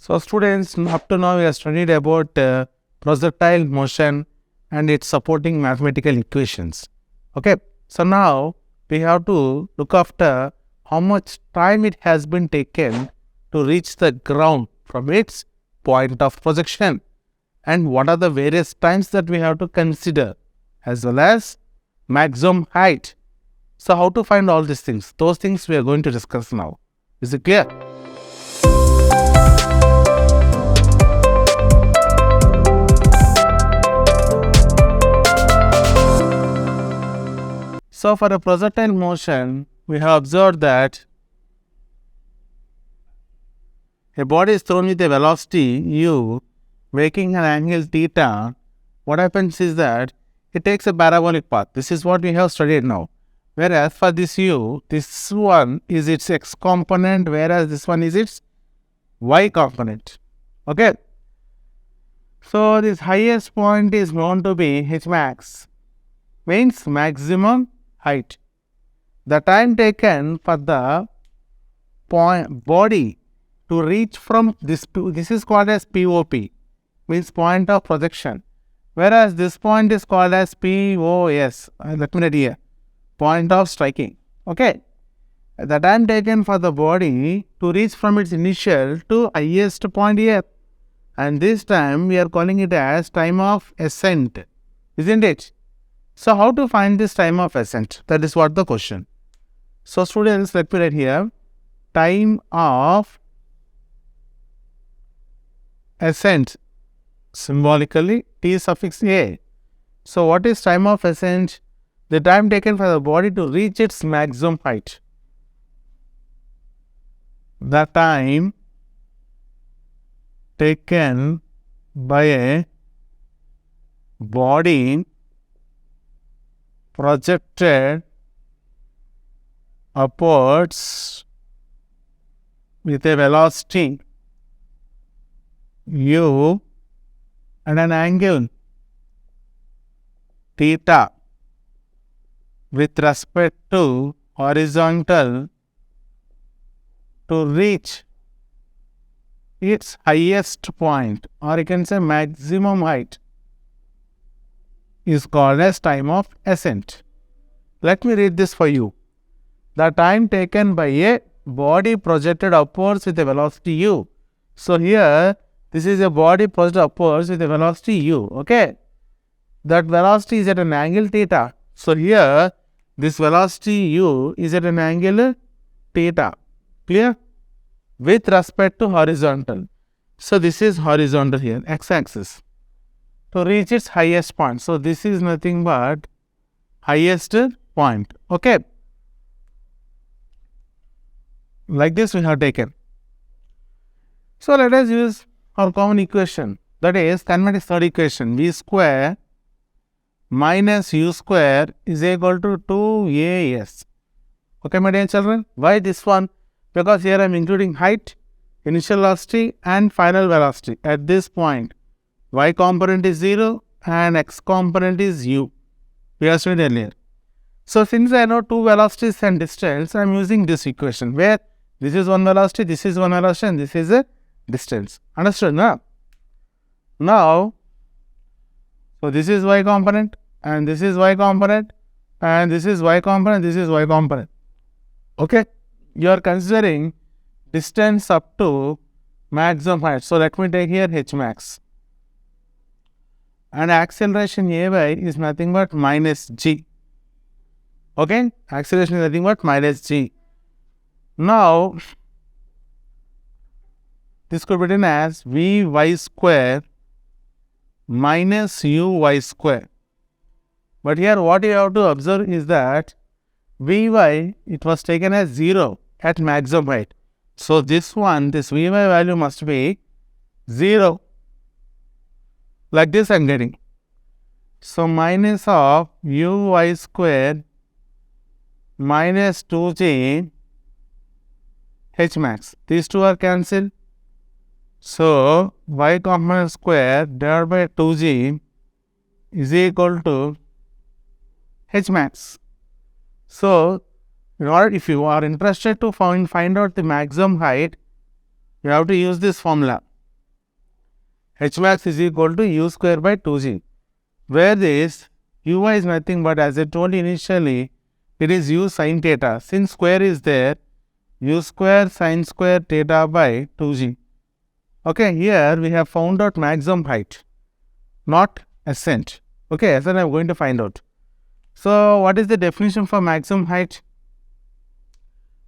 So students, up to now we have studied about projectile motion and its supporting mathematical equations. Okay, so now we have to look after how much time it has been taken to reach the ground from its point of projection, and what are the various times that we have to consider, as well as maximum height. So how to find all these things? Those things we are going to discuss now. Is it clear? So for a projectile motion, we have observed that a body is thrown with a velocity u, making an angle theta. What happens is that it takes a parabolic path. This is what we have studied now. Whereas for this u, this one is its x component, whereas this one is its y component. Okay. So this highest point is known to be h max, means maximum height. The time taken for the body to reach from this is called as POP, means point of projection, whereas this point is called as POS. Let me write here, point of striking. Okay, the time taken for the body to reach from its initial to highest point here, and this time we are calling it as time of ascent, isn't it? So how to find this time of ascent? That is what the question. So students, let me write here, time of ascent, symbolically T suffix A. So what is time of ascent? The time taken for the body to reach its maximum height. The time taken by a body projected upwards with a velocity u and an angle theta with respect to horizontal to reach its highest point, or you can say maximum height, is called as time of ascent. Let me read this for you. The time taken by a body projected upwards with a velocity u. So here, this is a body projected upwards with a velocity u. Okay, that velocity is at an angle theta. So here, this velocity u is at an angle theta. Clear? With respect to horizontal. So this is horizontal here, x-axis, to reach its highest point. So this is nothing but highest point. Okay, like this we have taken. So let us use our common equation, that is Kinematics third equation, v square minus u square is equal to 2as. Okay, my dear children, why this one? Because here I am including height, initial velocity and final velocity at this point. Y component is 0 and x component is u. We have studied earlier. So since I know two velocities and distance, I am using this equation where this is one velocity, this is one velocity, and this is a distance. Understood now? Now, so this is y component, and this is y component, and this is y component, this is y component. Okay, you are considering distance up to maximum height. So let me take here h max. And acceleration ay is nothing but minus g. Okay, acceleration is nothing but minus g. Now, this could be written as vy square minus uy square. But here what you have to observe is that vy, it was taken as 0 at maximum height. So this one, this vy value must be 0. Like this I am getting. So minus of uy square minus 2g h max. These two are cancelled. So y component square divided by 2g is equal to h max. So in order, if you are interested to find out the maximum height, you have to use this formula. H max is equal to u square by 2g, where this uy is nothing but, as I told you initially, it is u sin theta. Since square is there, u square sin square theta by 2g. Okay, here we have found out maximum height, not ascent. Okay, ascent I am going to find out. So, what is the definition for maximum height?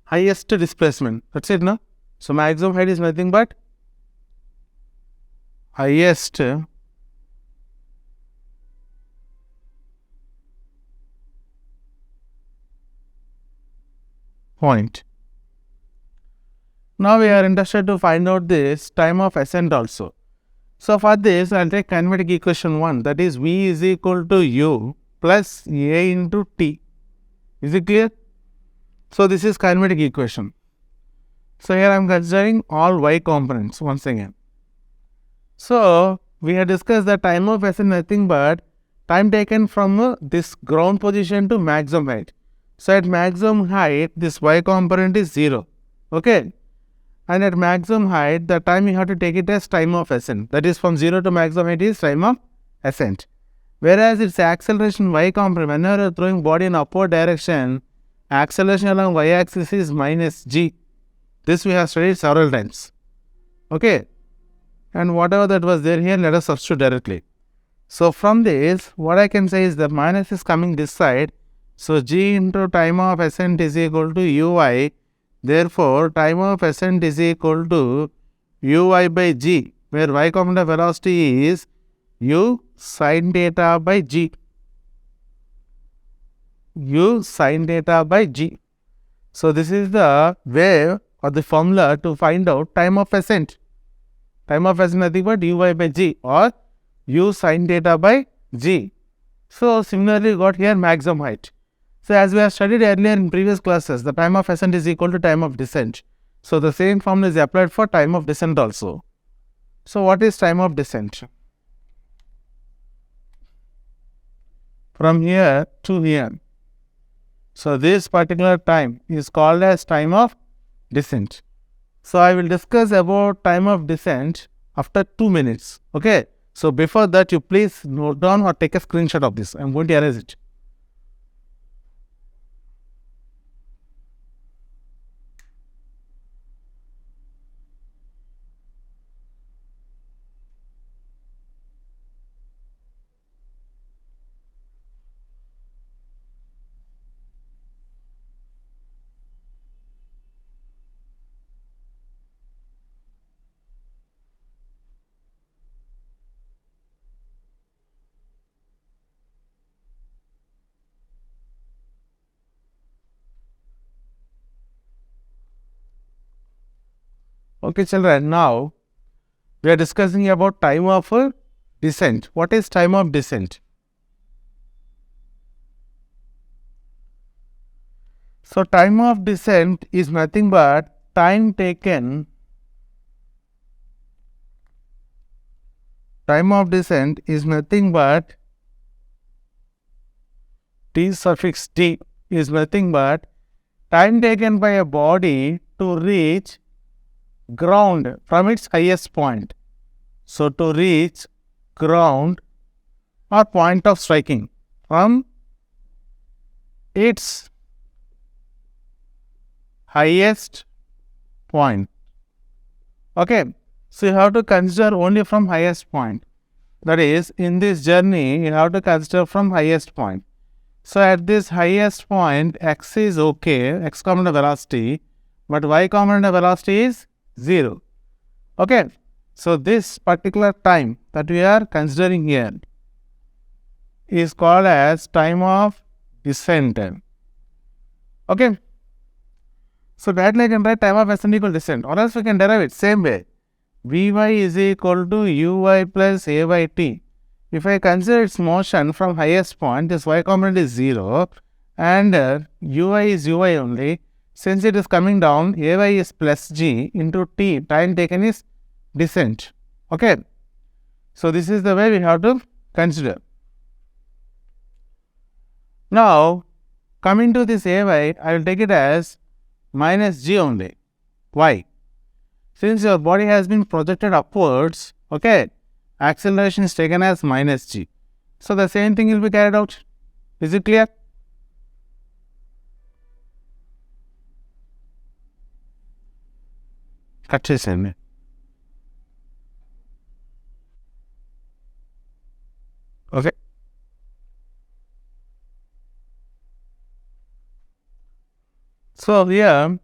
Highest displacement. That's it, no? So, maximum height is nothing but highest point. Now, we are interested to find out this time of ascent also. So, for this, I will take kinematic equation 1, that is V is equal to U plus A into T. Is it clear? So, this is kinematic equation. So, here I am considering all y components once again. So, we have discussed that time of ascent nothing but time taken from this ground position to maximum height. So, at maximum height, this y component is 0. Okay. And at maximum height, the time you have to take it as time of ascent. That is, from 0 to maximum height is time of ascent. Whereas its acceleration y component, whenever you are throwing body in upward direction, acceleration along y axis is minus g. This we have studied several times. Okay. And whatever that was there here, let us substitute directly. So, from this, what I can say is the minus is coming this side. So, g into time of ascent is equal to ui. Therefore, time of ascent is equal to ui by g, where y component of velocity is u sin theta by g. U sin theta by g. So, this is the way or the formula to find out time of ascent. Time of ascent nothing but ui by g or u sin theta by g. So, similarly got here maximum height. So, as we have studied earlier in previous classes, the time of ascent is equal to time of descent. So, the same formula is applied for time of descent also. So, what is time of descent? From here to here. So, this particular time is called as time of descent. So, I will discuss about time of descent after 2 minutes. Okay. So, before that, you please note down or take a screenshot of this. I am going to erase it. Okay, children, now we are discussing about time of descent. What is time of descent? So, time of descent is nothing but time taken. Time of descent is nothing but t suffix t is nothing but time taken by a body to reach ground from its highest point. So, to reach ground or point of striking from its highest point. Okay. So, you have to consider only from highest point. That is, in this journey, you have to consider from highest point. So, at this highest point, x is okay, x component of velocity, but y component of velocity is 0. Okay. So, this particular time that we are considering here is called as time of descent. Okay. So, directly I can write time of ascent equal descent, or else we can derive it same way. Vy is equal to uy plus a by t. If I consider its motion from highest point, this y component is 0 and ui is ui only. Since it is coming down, ay is plus g into t, time taken is descent. Okay. So, this is the way we have to consider. Now, coming to this ay, I will take it as minus g only. Why? Since your body has been projected upwards, okay, acceleration is taken as minus g. So the same thing will be carried out. Is it clear? Cut చేసేయండి. Okay. So here,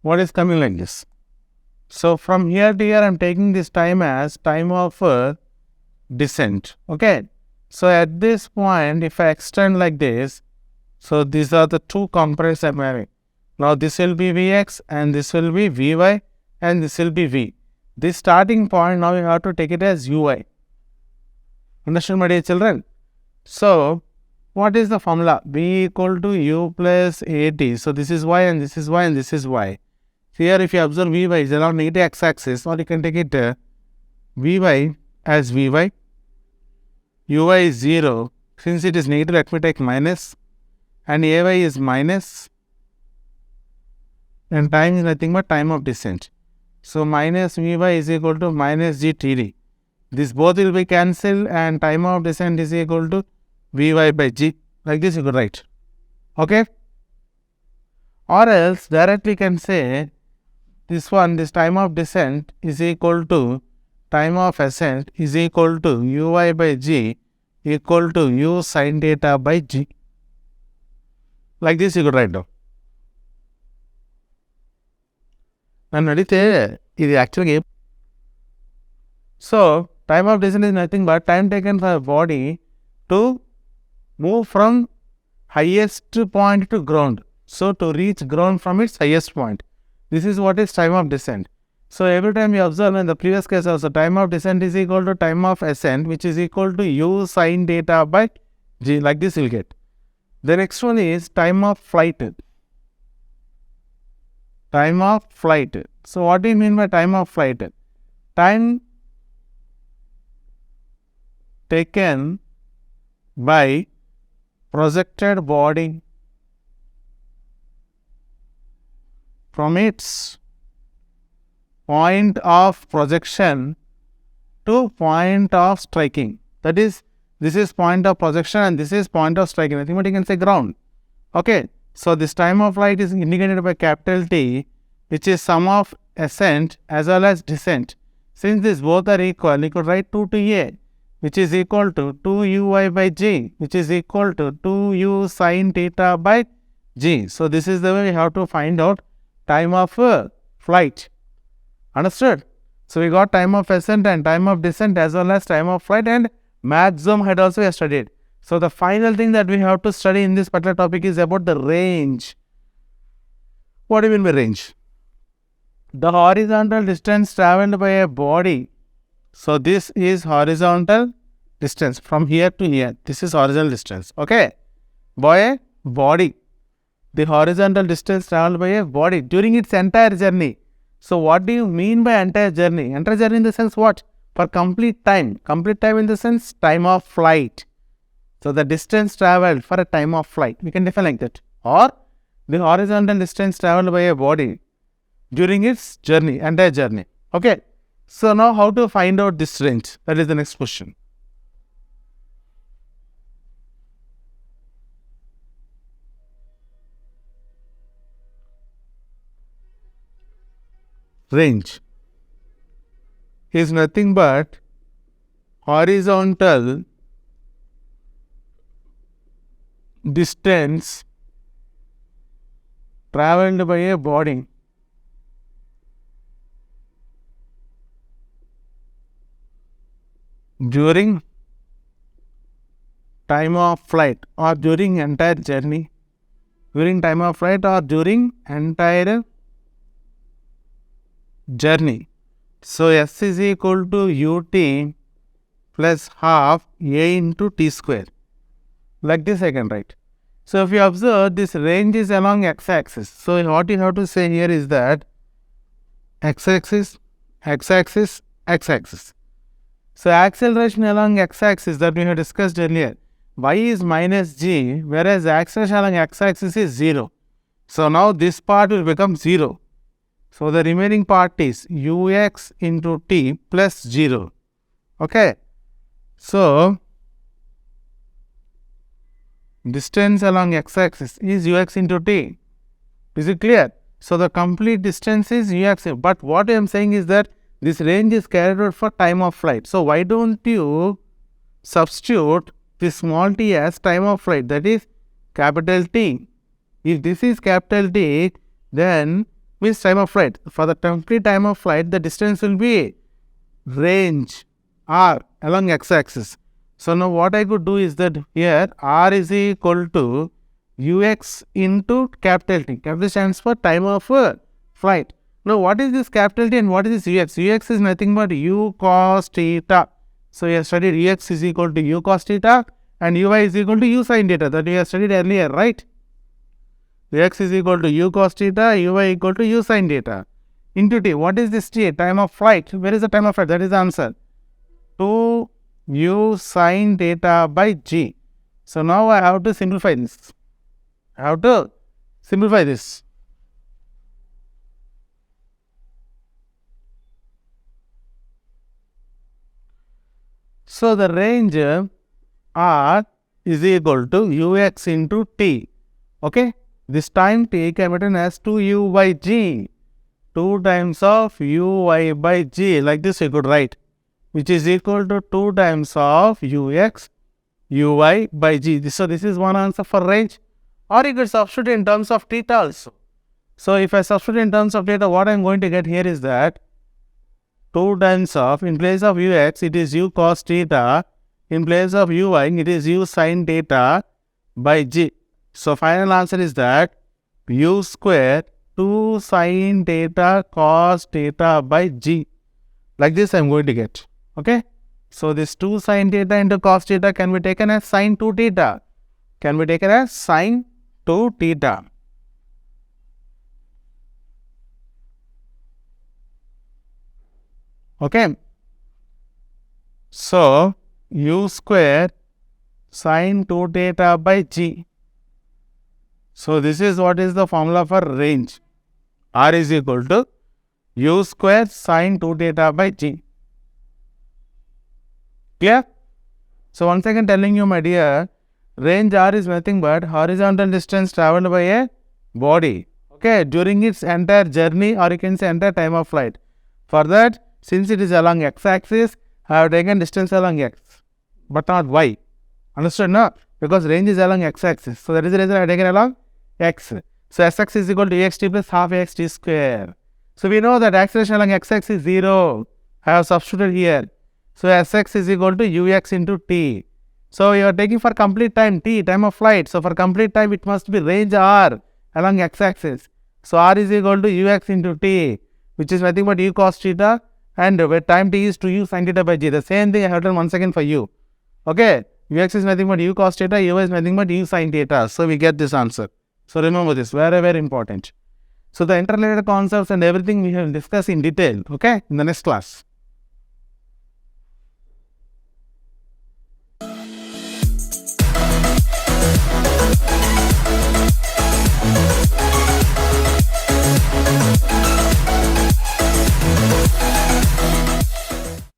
what is coming like this? So from here to here, I am taking this time as time of descent. Okay. So at this point, if I extend like this, so these are the two components I am having. Now this will be Vx and this will be Vy and this will be V. This starting point, now you have to take it as Ui. Understand, my dear children? So what is the formula? V equal to U plus At. So this is Y and this is Y and this is Y. Here if you observe Vy is along negative x-axis, or you can take it Vy as Vy. Uy is 0. Since it is negative, let me take minus. And Ay is minus. And time is nothing but time of descent. So minus Vy is equal to minus g Td. This both will be cancelled and time of descent is equal to Vy by g. Like this you could write. Okay? Or else directly can say this one, this time of descent is equal to time of ascent is equal to Uy by g equal to U sin theta by g. Like this you could write down. And actually, so time of descent is nothing but time taken for a body to move from highest point to ground. So to reach ground from its highest point. This is what is time of descent. So every time you observe in the previous case also, time of descent is equal to time of ascent, which is equal to U sin theta by g. Like this you will get. The next one is time of flight. Time of flight. So what do you mean by time of flight? Time taken by projected body from its point of projection to point of striking. That is, this is point of projection and this is point of striking. I think what you can say ground. Okay. So this time of flight is indicated by capital T, which is sum of ascent as well as descent. Since these both are equal, you could write 2 to A, which is equal to 2 Uy by g, which is equal to 2 U sin theta by g. So this is the way we have to find out time of flight. Understood? So we got time of ascent and time of descent as well as time of flight, and maximum height also we have studied. So the final thing that we have to study in this particular topic is about the range. What do you mean by range? The horizontal distance travelled by a body. So this is horizontal distance from here to here. This is horizontal distance. Okay. By a body. The horizontal distance travelled by a body during its entire journey. So what do you mean by entire journey? Entire journey in the sense what? For complete time. Complete time in the sense time of flight. So the distance travelled for a time of flight. We can define like that. Or the horizontal distance travelled by a body during its journey, entire journey. Okay. So now how to find out this range? That is the next question. Range is nothing but horizontal distance travelled by a body during time of flight or during entire journey, during time of flight or during entire journey. So S is equal to ut plus half a into t square. Like this I can write. So if you observe, this range is along x-axis. So what you have to say here is that x-axis, x-axis, x-axis. So acceleration along x-axis that we have discussed earlier, y is minus g, whereas acceleration along x-axis is 0. So now this part will become 0. So the remaining part is ux into t plus 0. Okay. So distance along x-axis is ux into t. Is it clear? So the complete distance is ux. But what I am saying is that this range is carried out for time of flight. So why don't you substitute this small t as time of flight, that is capital T. If this is capital T, then means time of flight. For the complete time of flight, the distance will be range r along x-axis. So now what I could do is that here r is equal to ux into capital T. Capital stands for time of flight. Now what is this capital T and what is this ux? Ux is nothing but u cos theta. So we have studied ux is equal to u cos theta and uy is equal to u sin theta, that we have studied earlier, right? Ux is equal to u cos theta, uy equal to u sin theta into t. What is this t? Time of flight. Where is the time of flight? That is the answer. 2 u sin theta by g. So now I have to simplify this. I have to simplify this. So the range r is equal to ux into t. Okay. This time t can be written as 2u by g. 2 times of uy by g. Like this we could write. Which is equal to 2 times of ux uy by g. So this is one answer for range. Or you could substitute in terms of theta also. So if I substitute in terms of theta, what I am going to get here is that 2 times of, in place of ux, it is u cos theta. In place of uy, it is u sin theta by g. So final answer is that u square 2 sin theta cos theta by g. Like this I am going to get. Okay. So this 2 sin theta into cos theta can be taken as sin 2 theta. Can be taken as sin 2 theta. Okay. So u square sin 2 theta by g. So this is what is the formula for range. R is equal to u square sin 2 theta by g. Clear? So once again telling you, my dear, range r is nothing but horizontal distance travelled by a body, okay, during its entire journey, or you can say entire time of flight. For that, since it is along x-axis, I have taken distance along x, but not y. Understood, no? Because range is along x-axis. So that is the reason I have taken along x. So sx is equal to axt plus half axt square. So we know that acceleration along x-axis is 0. I have substituted here. So sx is equal to ux into t. So you are taking for complete time t, time of flight. So for complete time it must be range r along x-axis. So r is equal to ux into t, which is nothing but u cos theta, and where time t is 2u sin theta by g. The same thing I have done once again for u. Okay, ux is nothing but u cos theta, u is nothing but u sin theta. So we get this answer. So remember this, very, very important. So the interrelated concepts and everything we have discussed in detail, okay, in the next class.